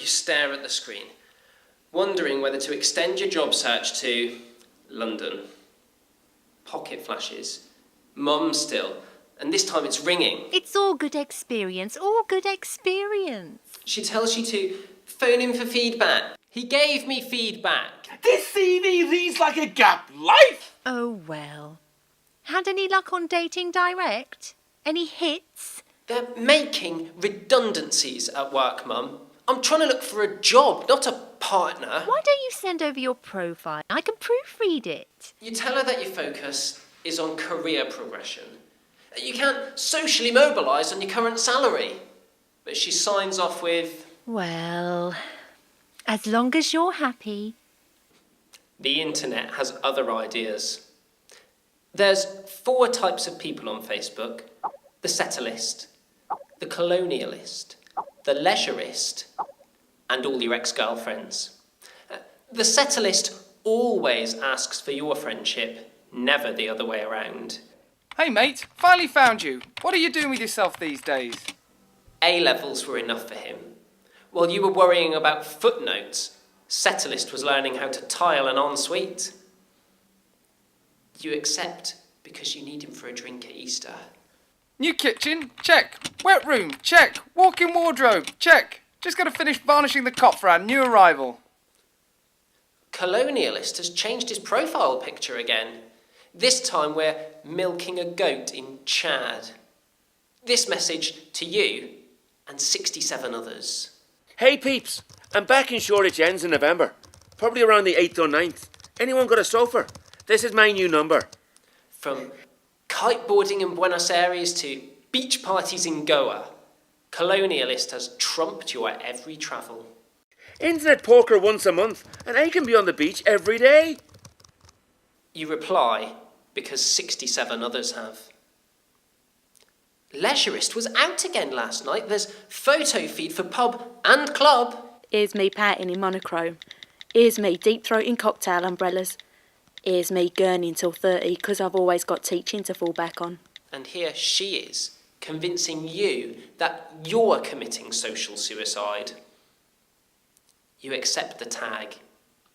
You stare at the screen, wondering whether to extend your job search to London. Pocket flashes. Mum still. And this time it's ringing. It's all good experience, all good experience. She tells you to phone him for feedback. He gave me feedback. This CV reads like a gap life. Oh, well. Had any luck on Dating Direct? Any hits? They're making redundancies at work, Mum. I'm trying to look for a job, not a partner. Why don't you send over your profile? I can proofread it. You tell her that your focus is on career progression. You can't socially mobilise on your current salary. But she signs off with... Well, as long as you're happy. The internet has other ideas. There's 4 types of people on Facebook. The settlist, the colonialist, the leisurist, and all your ex-girlfriends. The settlist always asks for your friendship, never the other way around. Hey mate, finally found you. What are you doing with yourself these days? A-levels were enough for him. While you were worrying about footnotes, settlist was learning how to tile an ensuite. You accept because you need him for a drink at Easter. New kitchen? Check. Wet room? Check. Walk-in wardrobe? Check. Just got to finish varnishing the cot for our new arrival. Colonialist has changed his profile picture again. This time we're milking a goat in Chad. This message to you and 67 others. Hey peeps, I'm back in Shoreditch ends in November. Probably around the 8th or 9th. Anyone got a sofa? This is my new number. From kiteboarding in Buenos Aires to beach parties in Goa, Colonialist has trumped your every travel. Internet poker once a month, and I can be on the beach every day. You reply because 67 others have. Leisurist was out again last night. There's photo feed for pub and club. Here's me patting in monochrome. Here's me deep-throating cocktail umbrellas. Here's me gurning till 30 because I've always got teaching to fall back on. And here she is, convincing you that you're committing social suicide. You accept the tag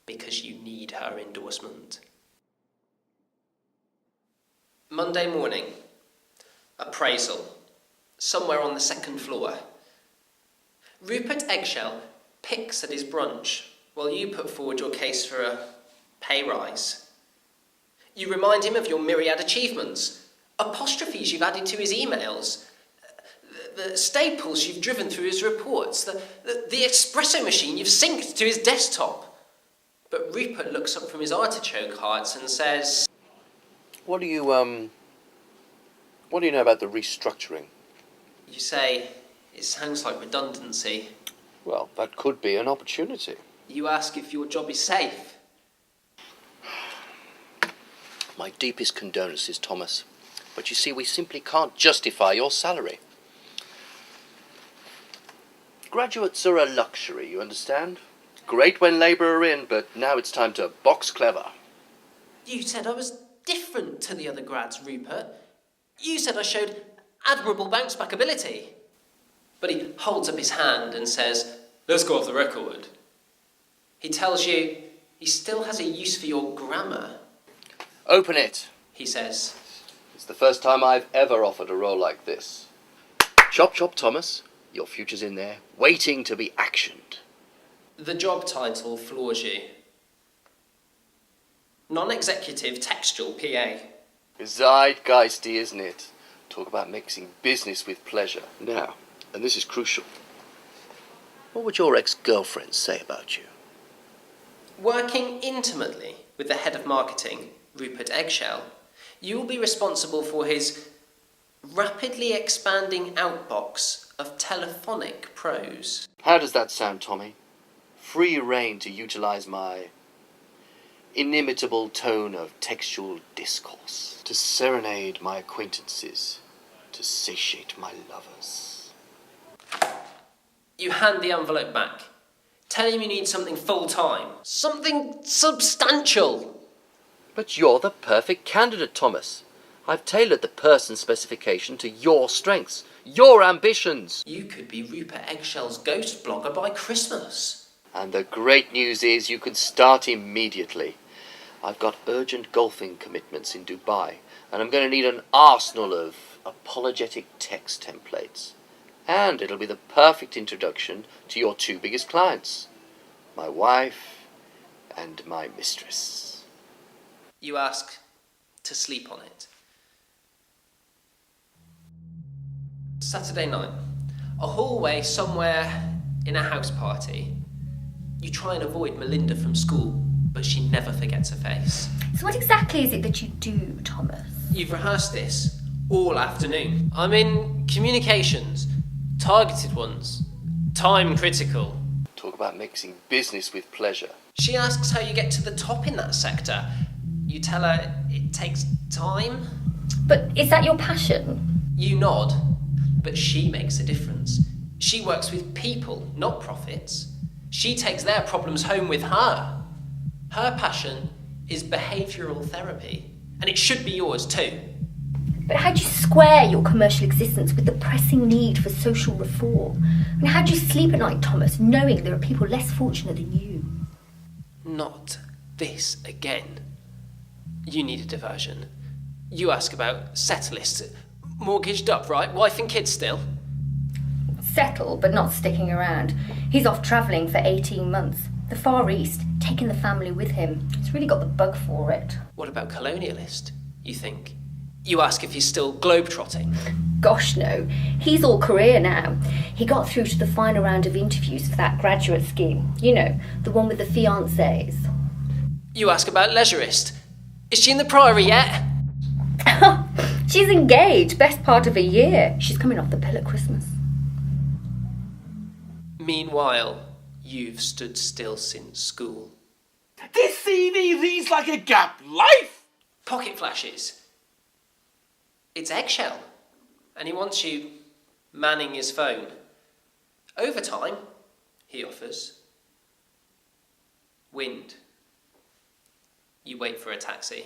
because you need her endorsement. Monday morning. Appraisal. Somewhere on the 2nd floor. Rupert Eggshell picks at his brunch while you put forward your case for a pay rise. You remind him of your myriad achievements, apostrophes you've added to his emails, the staples you've driven through his reports, the espresso machine you've synced to his desktop. But Rupert looks up from his artichoke hearts and says, What do you know about the restructuring? You say, it sounds like redundancy. Well, that could be an opportunity. You ask if your job is safe. My deepest condolences, Thomas. But you see, we simply can't justify your salary. Graduates are a luxury, you understand? Great when Labour are in, but now it's time to box clever. You said I was different to the other grads, Rupert. You said I showed admirable bounce-back ability. But he holds up his hand and says, let's go off the record. He tells you he still has a use for your grammar. Open it, he says. It's the first time I've ever offered a role like this. Chop, chop, Thomas. Your future's in there, waiting to be actioned. The job title floors you. Non-executive textual PA. Zeitgeisty, isn't it? Talk about mixing business with pleasure. Now, and this is crucial, what would your ex-girlfriend say about you? Working intimately with the head of marketing, Rupert Eggshell, you will be responsible for his rapidly expanding outbox of telephonic prose. How does that sound, Tommy? Free rein to utilize my inimitable tone of textual discourse, to serenade my acquaintances, to satiate my lovers. You hand the envelope back. Tell him you need something full-time. Something substantial. But you're the perfect candidate, Thomas. I've tailored the person specification to your strengths, your ambitions. You could be Rupert Eggshell's ghost blogger by Christmas. And the great news is you can start immediately. I've got urgent golfing commitments in Dubai, and I'm going to need an arsenal of apologetic text templates. And it'll be the perfect introduction to your two biggest clients, my wife and my mistress. You ask to sleep on it. Saturday night, a hallway somewhere in a house party. You try and avoid Melinda from school, but she never forgets her face. So what exactly is it that you do, Thomas? You've rehearsed this all afternoon. I'm in communications, targeted ones, time critical. Talk about mixing business with pleasure. She asks how you get to the top in that sector. You tell her it takes time. But is that your passion? You nod, but she makes a difference. She works with people, not profits. She takes their problems home with her. Her passion is behavioural therapy, and it should be yours too. But how do you square your commercial existence with the pressing need for social reform? I mean, how do you sleep at night, Thomas, knowing there are people less fortunate than you? Not this again. You need a diversion. You ask about settlist. Mortgaged up, right? Wife and kids still? Settle, but not sticking around. He's off travelling for 18 months. The Far East, taking the family with him. He's really got the bug for it. What about colonialist, you think? You ask if he's still globetrotting. Gosh, no. He's all career now. He got through to the final round of interviews for that graduate scheme. You know, the one with the fiancés. You ask about leisurist. Is she in the Priory yet? She's engaged. Best part of a year. She's coming off the pill at Christmas. Meanwhile, you've stood still since school. This CV reads like a gap life. Pocket flashes. It's Eggshell. And he wants you manning his phone. Overtime, he offers. Wind. You wait for a taxi.